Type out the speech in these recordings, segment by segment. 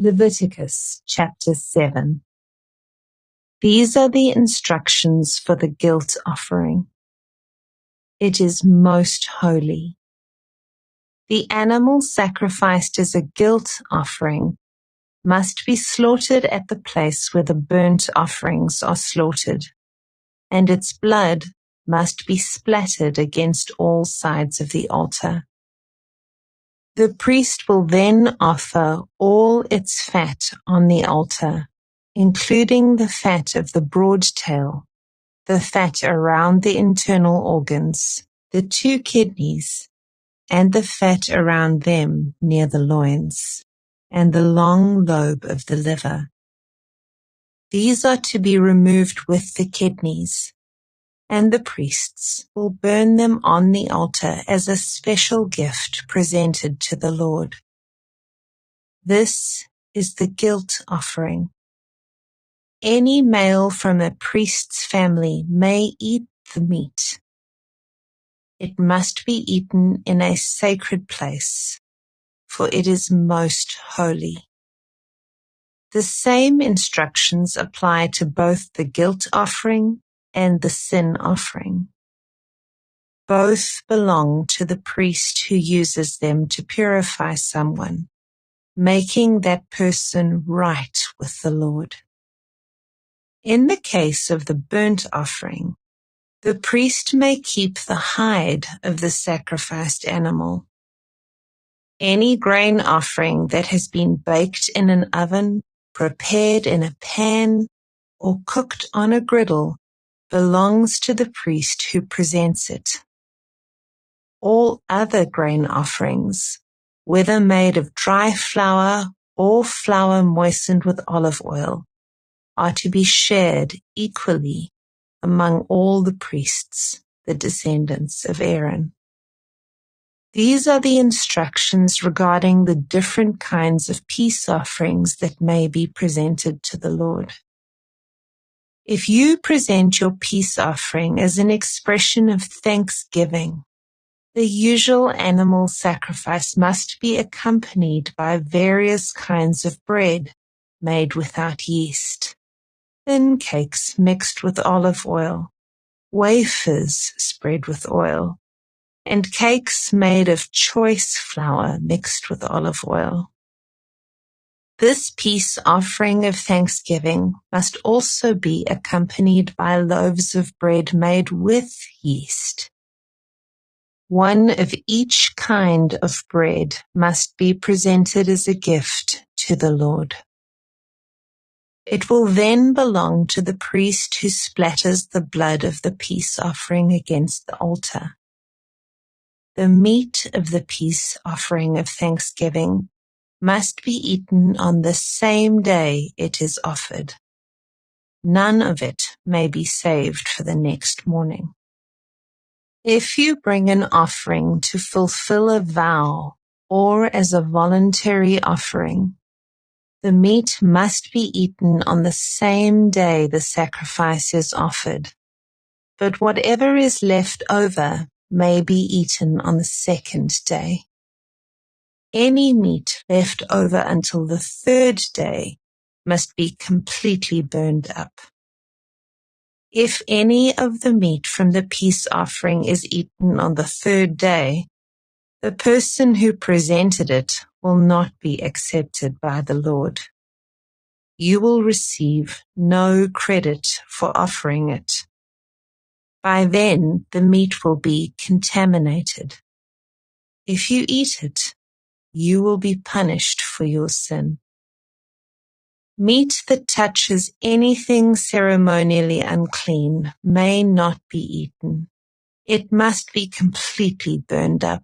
Leviticus chapter 7. These are the instructions for the guilt offering. It is most holy. The animal sacrificed as a guilt offering must be slaughtered at the place where the burnt offerings are slaughtered, and its blood must be splattered against all sides of the altar. The priest will then offer all its fat on the altar, including the fat of the broad tail, the fat around the internal organs, the 2 kidneys, and the fat around them near the loins, and the long lobe of the liver. These are to be removed with the kidneys, and the priests will burn them on the altar as a special gift presented to the Lord. This is the guilt offering. Any male from a priest's family may eat the meat. It must be eaten in a sacred place, for it is most holy. The same instructions apply to both the guilt offering and the sin offering. Both belong to the priest who uses them to purify someone, making that person right with the Lord. In the case of the burnt offering, the priest may keep the hide of the sacrificed animal. Any grain offering that has been baked in an oven, prepared in a pan, or cooked on a griddle belongs to the priest who presents it. All other grain offerings, whether made of dry flour or flour moistened with olive oil, are to be shared equally among all the priests, the descendants of Aaron. These are the instructions regarding the different kinds of peace offerings that may be presented to the Lord. If you present your peace offering as an expression of thanksgiving, the usual animal sacrifice must be accompanied by various kinds of bread made without yeast, thin cakes mixed with olive oil, wafers spread with oil, and cakes made of choice flour mixed with olive oil. This peace offering of thanksgiving must also be accompanied by loaves of bread made with yeast. One of each kind of bread must be presented as a gift to the Lord. It will then belong to the priest who splatters the blood of the peace offering against the altar. The meat of the peace offering of thanksgiving must be eaten on the same day it is offered. None of it may be saved for the next morning. If you bring an offering to fulfill a vow or as a voluntary offering, the meat must be eaten on the same day the sacrifice is offered, but whatever is left over may be eaten on the second day. Any meat left over until the 3rd day must be completely burned up. If any of the meat from the peace offering is eaten on the 3rd day, the person who presented it will not be accepted by the Lord. You will receive no credit for offering it. By then, the meat will be contaminated. If you eat it, you will be punished for your sin. Meat that touches anything ceremonially unclean may not be eaten. It must be completely burned up.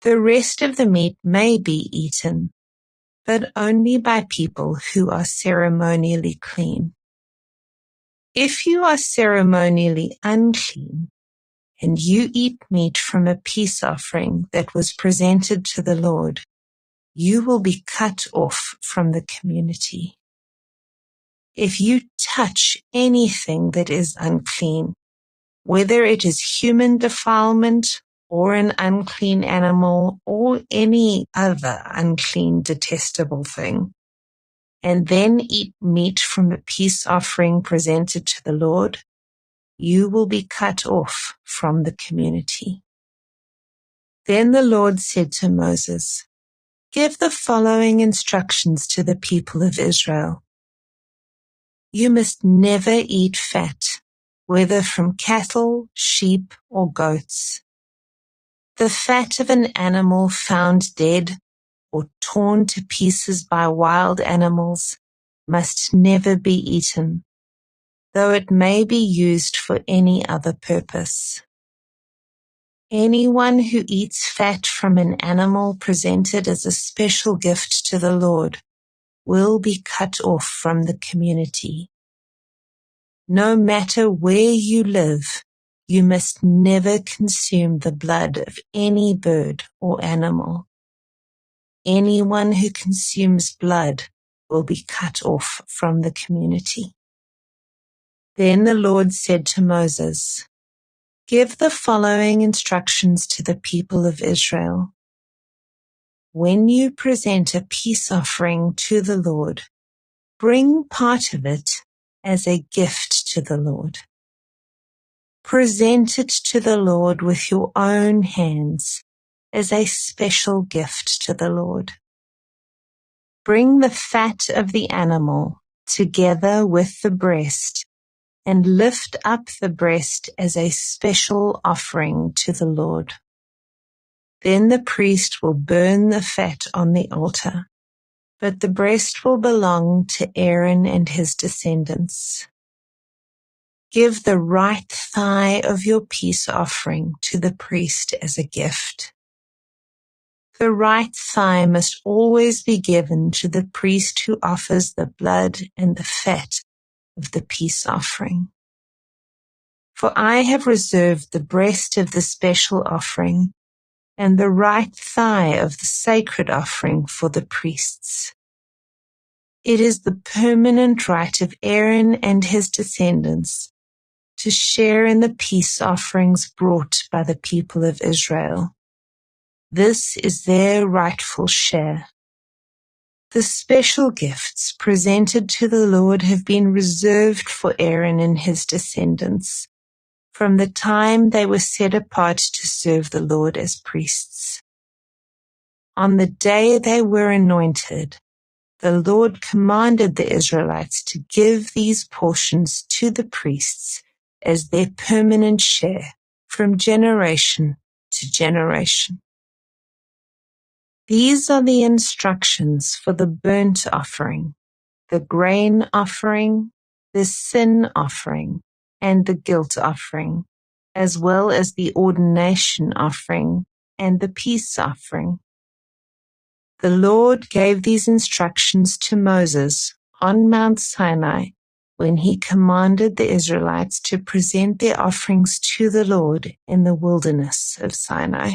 The rest of the meat may be eaten, but only by people who are ceremonially clean. If you are ceremonially unclean, and you eat meat from a peace offering that was presented to the Lord, you will be cut off from the community. If you touch anything that is unclean, whether it is human defilement or an unclean animal, or any other unclean, detestable thing, and then eat meat from a peace offering presented to the Lord, you will be cut off from the community. Then the Lord said to Moses, "Give the following instructions to the people of Israel. You must never eat fat, whether from cattle, sheep, or goats. The fat of an animal found dead or torn to pieces by wild animals must never be eaten, though it may be used for any other purpose. Anyone who eats fat from an animal presented as a special gift to the Lord will be cut off from the community. No matter where you live, you must never consume the blood of any bird or animal. Anyone who consumes blood will be cut off from the community." Then the Lord said to Moses, "Give the following instructions to the people of Israel. When you present a peace offering to the Lord, bring part of it as a gift to the Lord. Present it to the Lord with your own hands as a special gift to the Lord. Bring the fat of the animal together with the breast and lift up the breast as a special offering to the Lord. Then the priest will burn the fat on the altar, but the breast will belong to Aaron and his descendants. Give the right thigh of your peace offering to the priest as a gift. The right thigh must always be given to the priest who offers the blood and the fat of the peace offering. For I have reserved the breast of the special offering and the right thigh of the sacred offering for the priests. It is the permanent right of Aaron and his descendants to share in the peace offerings brought by the people of Israel. This is their rightful share. The special gifts presented to the Lord have been reserved for Aaron and his descendants from the time they were set apart to serve the Lord as priests. On the day they were anointed, the Lord commanded the Israelites to give these portions to the priests as their permanent share from generation to generation. These are the instructions for the burnt offering, the grain offering, the sin offering, and the guilt offering, as well as the ordination offering and the peace offering. The Lord gave these instructions to Moses on Mount Sinai when he commanded the Israelites to present their offerings to the Lord in the wilderness of Sinai.